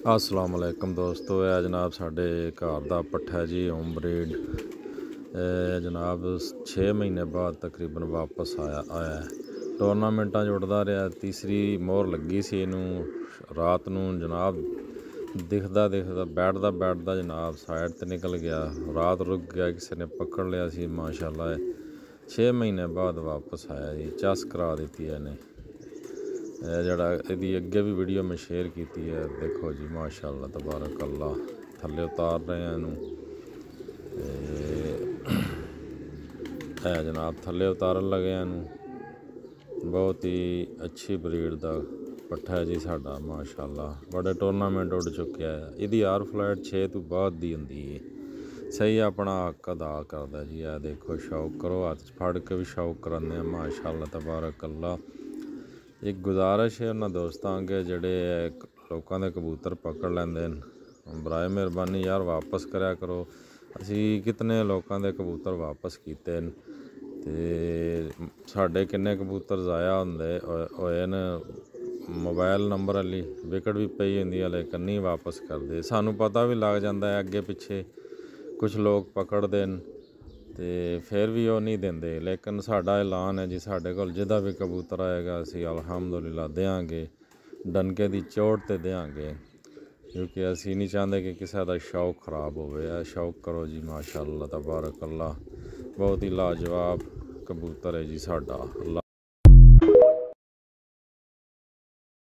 अस्सलाम वालेकुम दोस्तों, यह जनाब साढ़े घर का पट्ठा जी होम ब्रीड जनाब 6 महीने बाद तकरीबन वापस आया है। टूरनामेंटा उड़ता रहा, तीसरी मोहर लगी सी इनू रात नू जनाब दिखदा बैठदा जनाब साइड ते निकल गया, रात रुक गया, किसी ने पकड़ लिया सी। माशाल्लाह 6 महीने बाद वापस आया जी, चस करा दी है इन्हें। जड़ा यदी अगे भी वीडियो में शेयर की है, देखो जी माशाल्लाह तबारक अल्लाह। थले उतार रहे हैं इनू, जनाब थले उतारन लगे इनू। बहुत ही अच्छी ब्रीड का पट्ठा है जी साडा माशाल्लाह। बड़े टूरनामेंट उड़ चुके हैं। यदी हर फ्लाइट 6 तो बाद दी होंदी है, सही अपना हक अदा करता जी। आ देखो शौक करो, हाथ फड़ के भी शौक कराने माशाल्लाह तबारक अल्लाह। एक गुजारिश है उन्होंने दोस्तों अगे जड़े लोगों के कबूतर पकड़ लेंदे बराए मेहरबानी यार वापस कराया करो। असी कितने लोगों के कबूतर वापस किए ते साढ़े किन्ने कबूतर ज़ाया होए न। मोबाइल नंबर वाली विकट भी पई होंदी है लेकिन नहीं वापस करते। सानू पता भी लग जाता है अगे पिछे कुछ लोग पकड़ते हैं तो फिर भी वो नहीं देंगे। लेकिन साडा ऐलान है जी, साढ़े कोल जिदा भी कबूतर आएगा असी अलहमदुलिल्लाह देंगे, डनके की चोट ते देंगे, क्योंकि असी नहीं चाहते कि किसी का शौक खराब हो। शौक करो जी माशाल्लाह तबारक अल्लाह। बहुत ही लाजवाब कबूतर है जी साडा।